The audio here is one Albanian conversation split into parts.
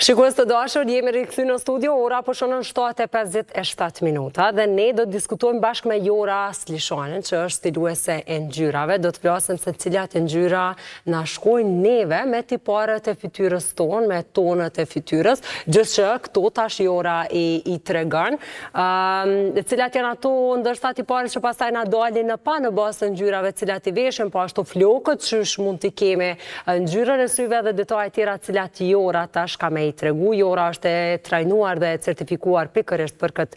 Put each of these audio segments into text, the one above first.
Shikues të dashur, jemi rikthyer në studio, ora po shon 7:57 minuta dhe ne do të diskutojmë bashkë me Jora Slishonin, që është stiluese e ngjyrave. Do të flasim se cilat ngjyra na shkojnë neve me tiparet e fytyrës tonë, me tonët e fytyrës, gjithçka këto tash Jora i tregon. Cilat janë ato ndoshta tiparet që pastaj na dalin në pa në bazë të ngjyrave cilat i veshëm, po ashtu flokët që mund t'i kemi, ngjyrën e syve dhe detajet tjera cilat Jora tash ka me i tregu. Jora është e trajnuar dhe certifikuar pikërisht për këtë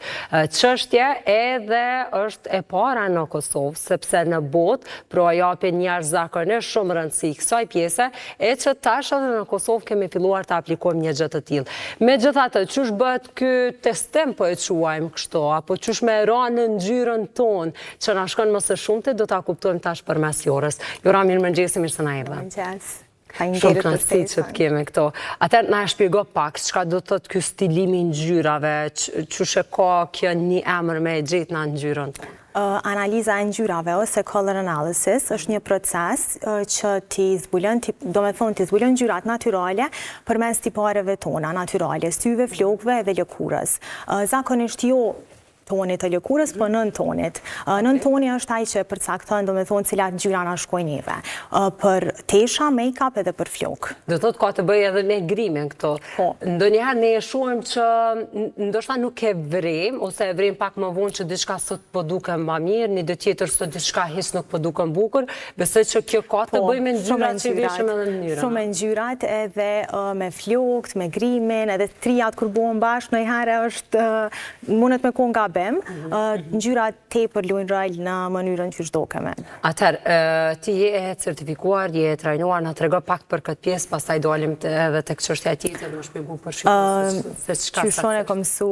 çështje, edhe është e para në Kosovë, sepse në botë pra japin jashtëzakonisht shumë rëndësi kësaj pjese, e që tash edhe në Kosovë kemi filluar të aplikojmë një gjë të tillë. Megjithatë, çush bëhet ky testim, po e quajmë kështu, apo çush me ranë në ngjyrën tonë, që na shkon më së shumti, do ta kuptojmë tash përmes Jorës. Jora, mirëmëngjes, mirë se na erdhe. Mirëmëngjes. Shumë kënaqësi që të kemi këto. Atëherë na shpjego pak, çka do të thotë ky stilimi i ngjyrave, çush e ka kjo një emër me e gjetë në ngjyrën? Analiza e ngjyrave ose color analysis është një proces që t'i zbulon, t'i zbulon ngjyrat natyrale përmes tipareve tona natyrale, syve, flokëve dhe lëkurës. Zakonisht jo tonit të lëkurës, po nën tonit. Nën toni është ai që përcakton, cilat ngjyra na shkojnë neve. Për tesha, make-up edhe për flokë. Do thotë ka të bëjë edhe me grimin këto. Po. Ndonjëherë ne e shohim që ndoshta nuk e vrim, ose e vrim pak më vonë që diçka sot po duken më mirë, një ditë tjetër sot diçka hiç nuk po duken bukur. Besoj që kjo ka të bëjë me ngjyrat që veshëm edhe në mënyrën. Shumë me ngjyrat edhe me flokët, me grimin, edhe trijat kur bëhen bashkë, ndonjëherë është mundet me kon ngjyrat tepër luajnë rol në mënyrën që çdokeme. Atëherë, ti je e certifikuar, je e trajnuar, na trego pak për këtë pjesë, pastaj dalim edhe tek çështja tjetër, më shpjegoj për shkak se çka. Qysh e kam mësu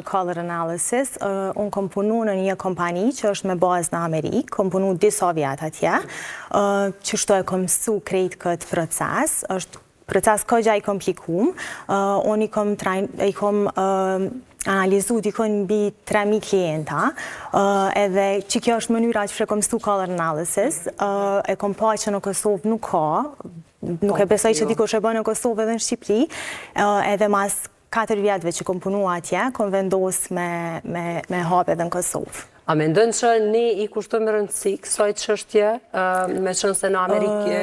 color analysis, unë kam punu në një kompani që është me bazë në Amerikë, kam punu disa vjet atje, qështu e kam mësu krejt këtë proces, është proces kogja i komplikum, unë i kom analizu dikon mbi 3.000 klienta, edhe që kjo është mënyra që kom mësu color analysis, e kom pa që në Kosovë nuk ka, nuk e besoj që dikush e bën në Kosovë edhe në Shqipëri, edhe mas 4 vjetëve që kom punu atje, kom vendos me hap edhe në Kosovë. A mendon që ne i kushtojmë rëndësi kësaj çështje, me qenë se në Amerikë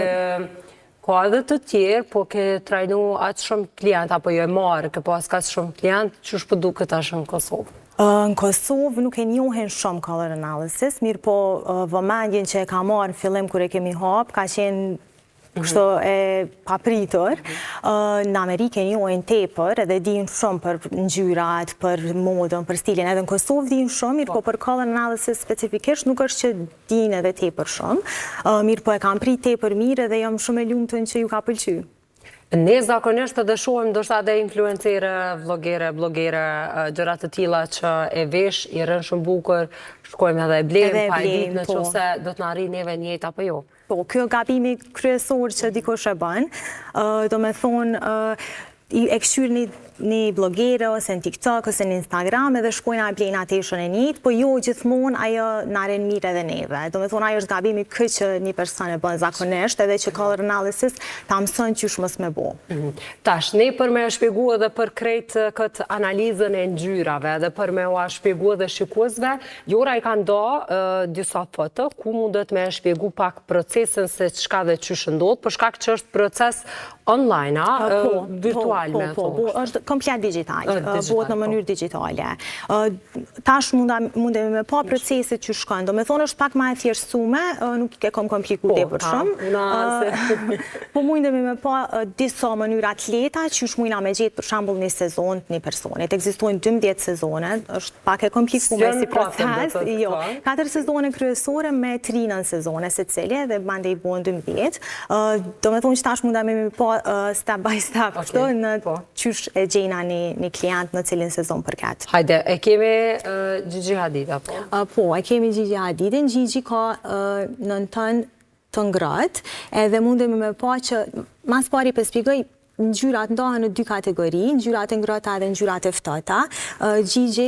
ka edhe të tjerë, po ke trajnu atë shumë klient, apo jo e marë, ke pas ka shumë klient, çush po duket tash në Kosovë? Në Kosovë nuk e njohin shumë color analysis, mirë po vëmendjen që e ka marë në fillim kur e kemi hap, ka qenë kështu e papritur. Në Amerikë e njohin tepër edhe dinë shumë për ngjyrat, për modën, për stilin. Edhe në Kosovë dinë shumë, mirë po për color analysis specifikisht nuk është që dinë edhe tepër shumë. Mirë po e kam prit tepër mirë edhe jam shumë e lumtur që ju ka pëlqyer. Ne zakonisht edhe shohim ndoshta edhe influencere, blogere, gjëra të tilla që e vesh, i rën shumë bukur, shkojmë edhe e blejmë, pa e ditë nëse do të na arrijë neve një jetë apo jo. Po, kjo gabimi kryesor që dikush e bën, do me thonë, e këshyr një blogere, ose në TikTok, ose në Instagram, edhe shkojnë a blejnë ateshën e njëtë, po jo gjithmonë ajo naren mirë edhe neve. Do me thonë, ajo është gabimi këtë që një person e bën zakonisht, edhe që color analysis ta mëson qysh mos me bo. Tash, ne për me shpjegu edhe për krejt këtë analizën e ngjyrave, edhe për me ua shpjegu edhe shikuesve, Jora i ka ndo disa foto, ku mundet me shpjegu pak procesin se çka dhe qysh ndodh, për shkak që është proces online, virtual me thonë. Është komplet digital, bëhet në mënyrë digitale. Tash mundemi me pa proceset që shkojnë, do me thonë është pak ma e thjeshtësume, nuk e kom kompliku tepër shumë. Po mundemi me pa disa mënyra atleta që shmujna me gjetë për shembull një sezon të një personit. Ekzistojnë 12 sezone, është pak e komplikume si proces. 4 sezone kryesore me 3 nën sezone secili dhe mandej bëhen 12. Do me thonë që tash mundemi me pa step by step në qysh e gjejna një klient në cilin sezon përket. Hajde, e kemi Gigi Hadid, apo? Po, e kemi Gigi Hadidin. Gigi ka në tën të ngrët, edhe mundemi me pa që mas pari për shpjegoj ngjyrat ndahen në dy kategori, ngjyrat e ngrohta dhe ngjyrat e ftohta. Gjigji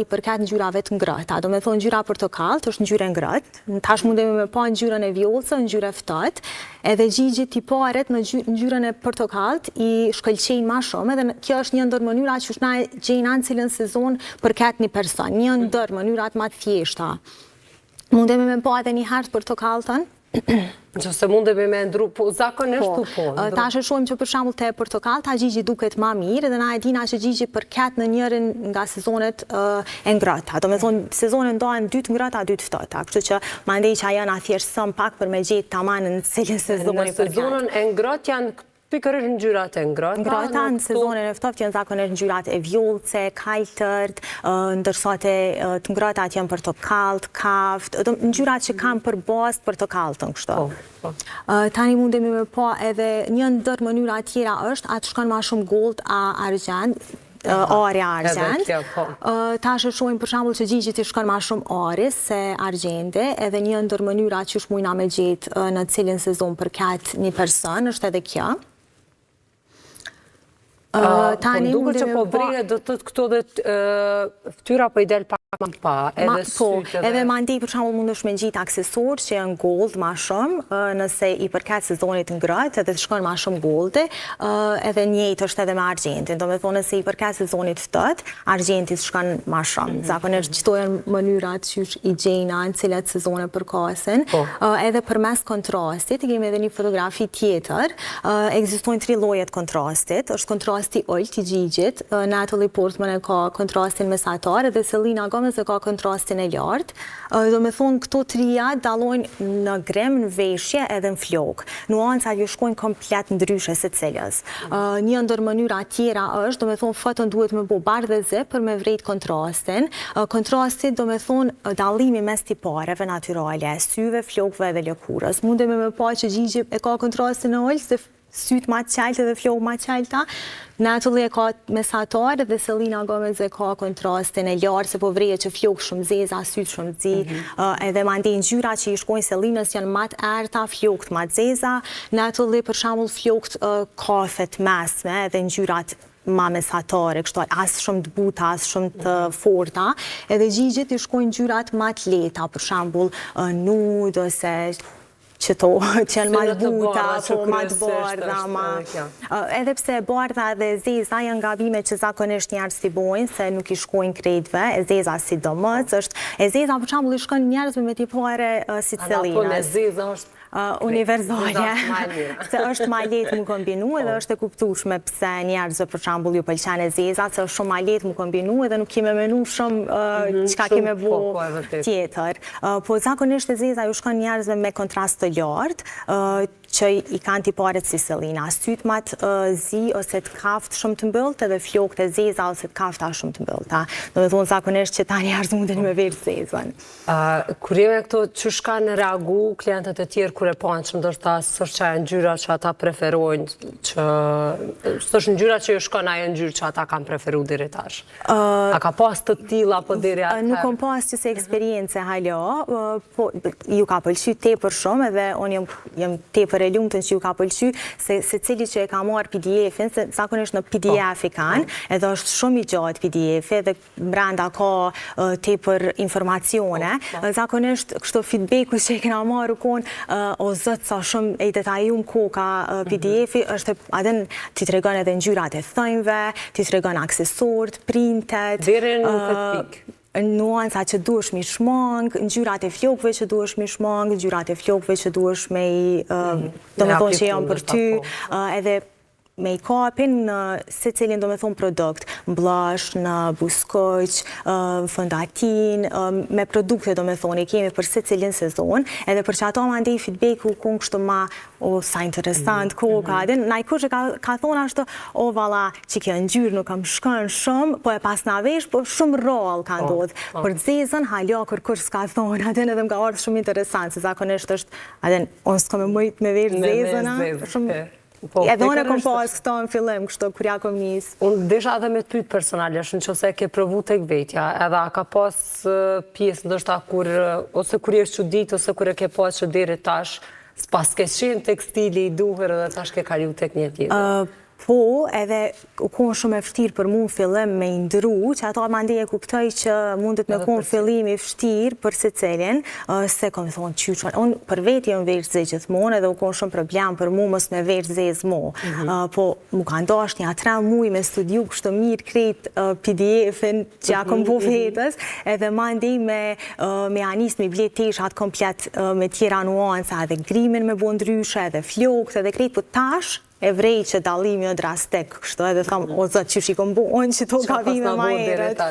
i përket ngjyrave të ngrohta. Do me thonë ngjyra portokallë është ngjyrë e ngrohtë. Tash mundemi me pa ngjyrën e vjollcë, ngjyrë e ftohtë. Edhe gjigji tiparet në ngjyrën e portokallët i shkëlqejnë më shumë, edhe kjo është një ndër mënyra që na gjejnë në cilën sezon përket një person, një ndër mënyrat më të thjeshta. Mundemi me pa edhe një herë portokallën. Nëse mundemi me ndru, po zakonisht po. Tash e shohim që për shembull te portokallta gjigji duket më mirë dhe na e dina që gjigji përket në njërin nga sezonet e ngrohta. Do me thonë sezonet ndahen dy të ngrohta, dy të ftohta. Kështu që mandej që ajo na thjeshtëson pak për me gjetë tamam në cilin sezoni përket. Në sezonin e ngrohtë janë pikërisht ngjyrat e ngrohta. Ngrohta në sezonin e ftohtë janë zakonisht ngjyrat e vjollce, kaltërt, ndërsa të ngrohtat janë portokallë, kaftë, ngjyrat që kanë për bazë portokallën kështu. Tani mundemi me pa edhe një ndër mënyra tjera është atë shkon më shumë gold a argjend. Ari argjend. Tash e shohim për shembull që gjigji të shkon më shumë ari se argjende, edhe një ndër mënyrat që mundna me gjetë në cilin sezon përket një person është edhe kjo. Tani duket që po vrihet do të thotë këto dhe fytyra po i del pak më pa, edhe sytë. Edhe mandej për shembull mundesh me gjetë aksesorë që janë gold më shumë, nëse i përket sezonit ngrohtë, edhe të shkon më shumë goldi, edhe njëjtë është edhe me argjentin. Do me thonë nëse i përket sezonit ftohtë, argjenti shkon më shumë. Zakonisht çto janë mënyrat që i gjejna në cilat sezone përkasin. Edhe përmes kontrastit, kemi edhe një fotografi tjetër, ekzistojnë 3 lloje të kontrastit. Është kontrasti ullt i gjigjit, Natalie Portman e ka kontrastin mesatar dhe Selena Gomez e ka kontrastin e lartë. Do me thonë këto trija dallojnë në grem, në veshje edhe në flokë. Nuancat ju shkojnë komplet ndryshe secilës. Një ndër mënyra tjera është, do me thonë foton duhet me bo bardhë dhe zi për me vrejt kontrastin. Kontrasti do me thonë dallimi mes tipareve natyrale, syve, flokëve dhe lëkurës. Mundemi me pa që gjigji e ka kontrastin e ullt, se sytë ma qeltë dhe flokë ma qelta. Natalie e ka mesatar dhe Selena Gomez e ka kontrastin e lartë, se po vrejet që flokë shumë zeza, sytë shumë zi. Edhe mandej ngjyrat që i shkojnë Selenës janë ma të erta, flokët ma të zeza. Natalie për shembull flokët kafet mesme edhe ngjyrat ma mesatare, kështu as shumë të buta, as shumë të forta. Edhe gjigjit i shkojnë ngjyrat ma të lehta, për shembull nude ose që janë ma të buta, ma të bardha, edhe pse bardha dhe zeza janë gabime që zakonisht njerëz t'i bojnë, se nuk i shkojnë krejtve, e zeza sidomos, e zeza për shembull i shkon njerëzve me tipare si Selenës. Po, zeza është universale, se është ma lehtë mu kombinu edhe është e kuptueshme pse njerëzve për shembull ju pëlqen e zeza, se është shumë ma lehtë mu kombinu edhe nuk kime menu shumë çka kime bo tjetër. Po zakonisht e zeza ju shkon njerëzve me kontrast të lartë, që i kanë tiparet si Selena, sytë ma të zi ose të kaftë shumë të mbëllët edhe flokët e zeza ose të kafta shumë të mbëllëta. Do me thonë zakonisht që ta njerëz mundin me verë zezën. Kur jemi këto që shkanë reagu klientët e tjerë kur e panë që ndoshta s'është që e ngjyra që ata preferojnë, që s'është ngjyra që ju shkon ajo ngjyrë që ata kanë preferu deri tash? A ka pas të tilla apo deri atëherë? Nuk kom pas që se eksperiencë halo, po ju ka pëlqy tepër shumë edhe unë jam tepër e lumtun që ju ka pëlqy, se secili që e ka marrë PDF-in, se zakonisht në PDF i kanë, edhe është shumë i gjatë PDF-i, edhe brenda ka tepër informacione. Zakonisht kështu feedbacku që e kena marrë konë, o zot sa shumë e detajum koka PDF-i, është adën ti tregon edhe ngjyrat e thonjve, ti tregon aksesorët, printet. Deri në këtë pikë. Nuanca që duhesh mi shmang, ngjyrat e flokëve që duhesh mi shmang, ngjyrat e flokëve që duhesh me do me thonë që janë për ty, edhe make-upin në secilin do me thonë produkt, blush, në buskoq, fondatin, me produkte do me thonë, i kemi për secilin sezon, edhe për që ato ma ndej feedback-u kun kështu ma, o sa interesant, koka, edhe na i kur që ka thonë ashtu, o vala që kjo ngjyrë nuk kam shkon shumë, po e pas na vesh, po shumë rol ka ndodhë. Për zezën, halja kërkur s'ka thonë, edhe edhe më ka ardhë shumë interesant, se zakonisht është, edhe unë s'ko me mëjt me vesh zezën, shumë. Edhe unë e kom pas këto në fillim, kështu kur ja kom njës. Unë desha edhe me ty personalisht, në qëse ke provu tek vetja, edhe a ka pas pjesë ndoshta kur, ose kur je çudit, ose kur e ke pas që deri tash, s'pas ke qenë tekstili i duhur edhe tash ke kalu tek një tjetër. Po, edhe u konë shumë e vështirë për mu në fillim me ndru, që ato mandej e kuptoj që mundet me konë fillim i vështirë për se cilin, se kom thonë qyqën. Unë për veti jënë veç zë gjithmonë edhe u konë shumë problem për mu mos me veç zë mo. Po, mu ka ndosh një 3 muj me studiu kështë mirë krejt PDF-in që ja kom po vetës, edhe mandej me anis me blet teshat komplet me tjera nuansa, edhe grimin me bo ndryshe, edhe flokët, edhe krejt, po tash, e vrej që dalimi o drastik, kështu edhe thamë, o zëtë që shikom buon që to ka vime ma erët.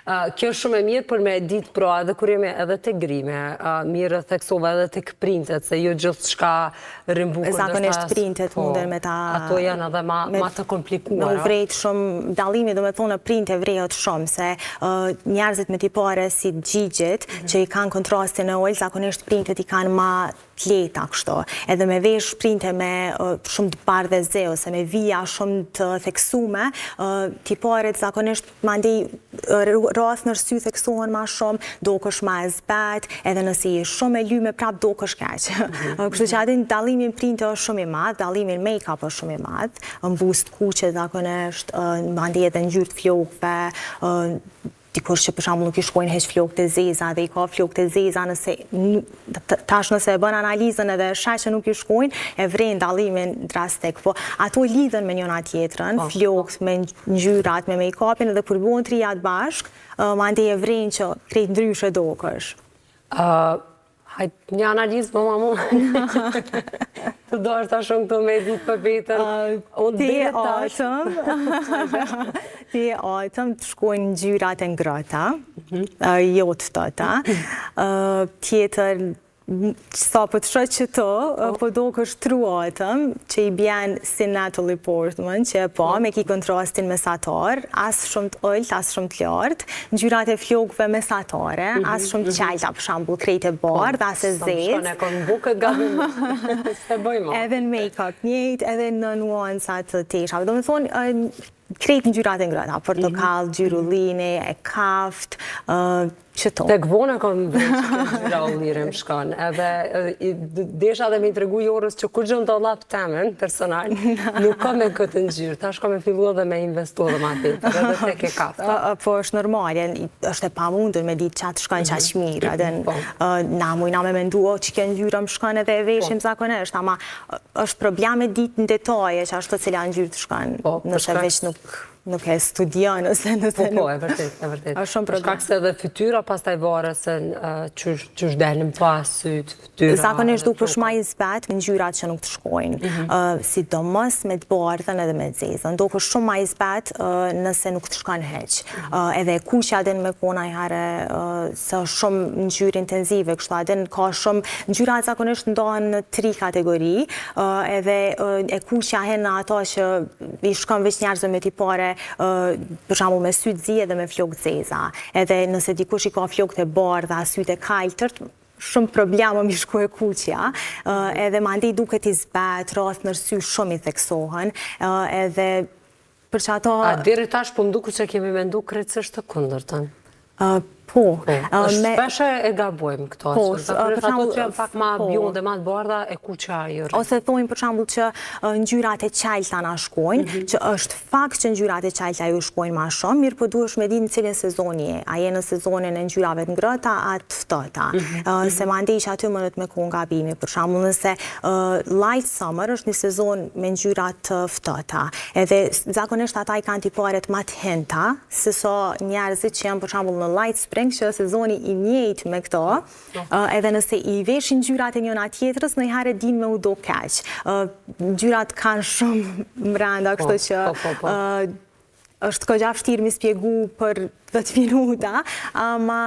Kjo është shumë e mirë për me ditë pra edhe kur jemi edhe të grime, mirë theksova edhe të këprintet, se jo gjithë shka rimbukur. Zakonisht printet munden me ta... Ato janë edhe ma të komplikuara. Me u vrejt shumë, dalimi do me thonë printe vrejot shumë, se njerëzit me tipare si gjigjit, që i kanë kontrastin e ollë, zakonisht printet i kanë ma leta kështu, edhe me vesh printe me shumë të bardhe ze, ose me vija shumë të theksume, tiparet zakonisht mandej rrath nërsy theksohen ma shumë, do kësh ma e zbet, edhe nësi shumë e lyme prap do kësh keq. Kështu që adin dalimin printe është shumë i madh, dalimin make-up është shumë i madh, mbust kuqe zakonisht, mandej edhe ngjyrë të flokëve, dikush që për shembull nuk i shkojnë heq flokët e zeza dhe i ka flokët e zeza tash nëse e bën analizën edhe sheh që nuk i shkojnë, e vrejnë dallimin drastik. Po ato lidhen me njëna tjetrën, flokët me ngjyrat, me make-upin edhe kur bëhen trijat bashk, mandej e vrejnë që krejt ndryshe dokësh. Hajtë një analizë, mamu. Të dorë ta shumë këto me ditë për vetën. Ti atëm të shkojnë ngjyrat e ngrata, jo të ftohta. Tjetër, sa po të shoh që to, po do kësh truatëm, që i bjen si Natalie Portman, që po, me ki kontrastin mesatar, as shumë të ollët, as shumë të lartë, ngjyrat e flokëve mesatare, as shumë të qajta, për shembull, krejt e bardhë, as e zezë. Shkone kon bukët gabim, se bëjmo. Edhe në make-up njëjtë, edhe në nuansat të tesha. Do me thonë, krejt ngjyrat e ngrata, portokall, gjyrulline, e kaft, qëto. Tek vona kom vrejtë që ngjyra u lirë më shkon, edhe desha dhe me i tregu Jorës që kur gjënë të lap temen personal, nuk ka me këtë ngjyrë, tash ka me fillu edhe me investu dhe ma tjetër, edhe tek e kafta. Po është normal, është e pamundur me ditë qatë shkon qaq mirë, edhe na mujna me mendu që kjo ngjyra më shkon edhe e veshim zakonisht, ama është probleme ditë në detaje që ashtu cila ngjyrë të shkon, nëse veç nuk e studion ose nëse nuk... Po, e vërtet, e vërtet. është shumë problem. Shkak se edhe fytyra pas taj varet se qysh delim pas syt, fytyra... Zakonisht duke shma i zbet me ngjyrat që nuk të shkojnë, sidomos me të bardhën edhe me të zezën. Duke shumë ma i zbet nëse nuk të shkojnë heq. Edhe kuqja adin me kona i hare se shumë ngjyrë intenzive, kështu adin ka shumë ngjyrat zakonisht ndohen në 3 kategori, edhe e kuqja hen në ato që i shkon veç njerëzve me tipare për shembull me sy të zi edhe me flokë të zeza. Edhe nëse dikush i ka flokët e bardha, sytë e kaltërt, shumë probleme mi shku e kuqja, edhe mandej duket i zbet, rrath nërsy shumë i theksohen, edhe për që ato... A deri tash po mduku që kemi mendu krejtësisht të kundërtën? Po. Shpeshe e gabojmë këto. Ato që janë pak ma bjonde, ma të bardha, e kuqja jërë. Ose thojmë për shembull që ngjyrat e qajta na shkojnë, që është fakt që ngjyrat e qajta ju shkojnë ma shumë, mirë po duhesh me ditë në cilin sezon je. A je në sezonin e ngjyrave të ngrata, a të ftohta. Se mandej që aty mënet me konë gabimi. Për shembull nëse light summer është një sezon me ngjyrat të ftohta. Edhe zakonisht ata i kanë tiparet ma të hinta, se so njerëzit që janë për shembull në light spring, që sezoni i njëjtë me këto, edhe nëse i veshin ngjyrat e njëna tjetrës, në i hare din me u do keq. Ngjyrat kanë shumë mranda, kështu që është kogja vështirë mi spjegu për 10 minuta, ama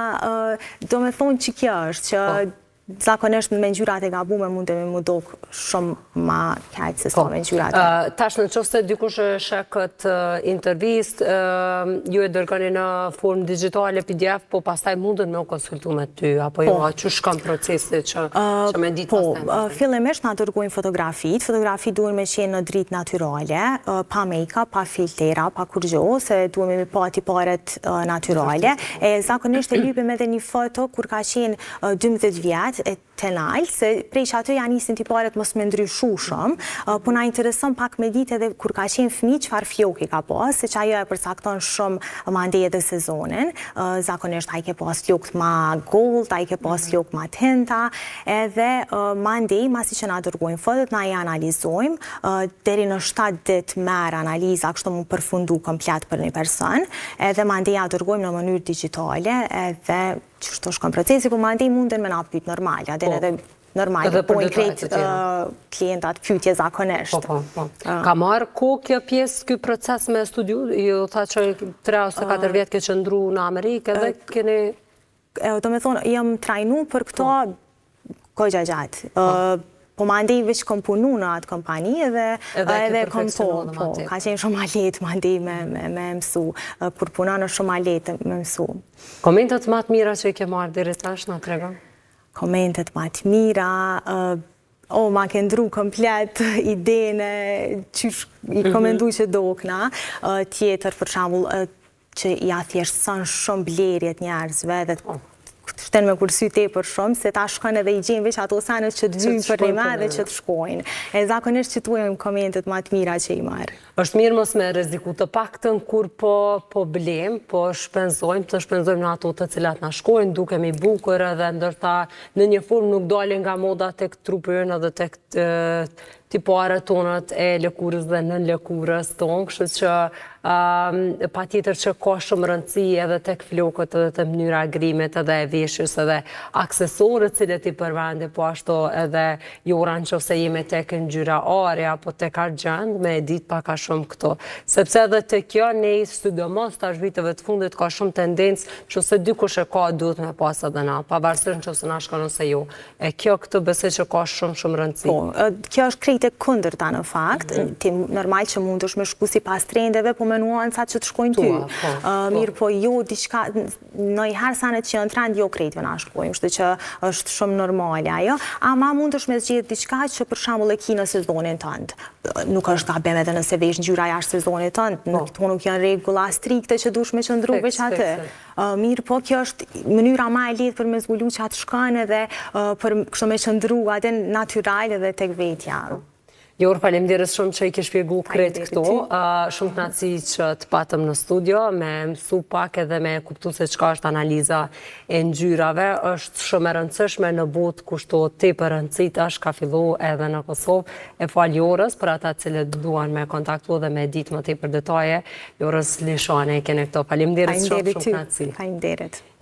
do me thonë që kjo është, që zakonisht me ngjyrat e gabume mund të me mu dok shumë ma keq se sa me ngjyrat. Tash në qoftë se dikush e sheh këtë intervist, ju e dërgoni në formë digjitale PDF, po pastaj mundën me u konsultu me ty, apo jo, që shkon procesi që me ditë pastaj? Po, fillimisht na dërgojnë fotografit duhen me qenë në dritë natyrale, pa make-up, pa filtera, pa kur gjo, se duhem me pa tiparet natyrale. Zakonisht e lypim edhe një foto kur ka qenë 12 vjetë, tenal, se prej që aty janë nisin tiparet mos me ndryshu shumë, po na intereson pak me ditë edhe kur ka qenë fëmijë çfarë fjoki ka pas, se që ajo e përcakton shumë mandej edhe sezonin, zakonisht ai ke pas flokët ma gold, ai ke pas flokë ma tinta, edhe mandej masi që na dërgojnë fotot, na i analizojmë, deri në 7 ditë merr analiza, kështu mu përfundu komplet për një person, edhe mandej ja dërgojmë në mënyrë digjitale, edhe qështu shkon procesi, po mandej munden me na pyet normal, edhe normal, po i krejt klientat pyetje zakonisht. Ka marrë kohë kjo pjesë, ky proces me studiu? Ju tha që 3 ose 4 vjetë ke qëndru në Amerikë, edhe keni... Do me thonë, jam trajnu për këto kohë gjatë. Po mandej veç kom punu në atë kompani edhe kom ka qenë shumë ma letë mandej me mësu, kur punon është shumë ma letë me mësu. Komentet ma të mira që i ke marrë deri tash na tregon? Komentet ma të mira, ma ke ndru komplet idene që i komendu që dokna, tjetër për shembull që ja thjeshtëson shumë blerjet njerëzve dhe shten me kursy tepër shumë, se ta shkon edhe i gjenë veç ato sanët që të vyjnë për rima dhe që të shkojnë. E zakonisht që tuajmë komentet ma të mira që i marë. Është mirë mos me rreziku të paktën kur po blem, po shpenzojmë në ato të cilat na shkojnë, dukemi bukur edhe ndërta në një formë nuk dalin nga moda tek trupi ynë edhe tek tiparet tonët e lëkurës dhe nën lëkurës tonë, kështu që pa tjetër që ka shumë rëndësi edhe tek flokët edhe të mënyra grimit edhe e veshjes edhe aksesorët cilët i përvendi, po ashtu edhe Jora nëse jemi tek ngjyra are apo tek argjend, me ditë pak a shumë këto. Sepse edhe te kjo ne sidomos tash viteve të fundit ka shumë tendencë që se dikush e ka duhet me pas edhe na, pavarësisht nëse na shkon ose jo. E kjo këtë besoj që ka shumë rëndësi. Po, kjo është krejt e kundërta në fakt, ti normal që mund është me shku si pas trendeve, po me nuancat që të shkojnë ty. Mirë po jo, diçka, nëjherë sanet që janë trend, jo krejtve na shkojmë, shtë që është shumë normale ajo, ama mund është me zgjedhë diçka që për shembull e ki në sezonin tënd. Nuk është gabim edhe nëse vesh ngjyra jashtë sezonit tënd, këto nuk janë rregulla strikte që dush me qëndru veç atë. Mirë po kjo është mënyra ma e lehtë për me zbulu që atë shkën edhe për kështu me qëndru atë natyral edhe tek vetja. Jorë, faleminderit shumë që i ke shpjegu krejt këto. Shumë kënaqësi që të patëm në studio, me mësu pak edhe me kuptu se çka është analiza e ngjyrave. Është shumë e rëndësishme në botë kushto tepër rëndësishme është ka fillu edhe në Kosovë. E fal Jorës për ata cilët duan me kontaktu dhe me ditë më tepër detaje. Jorës Lishane, kene këto. Faleminderit shumë kënaqësi. Faleminderit.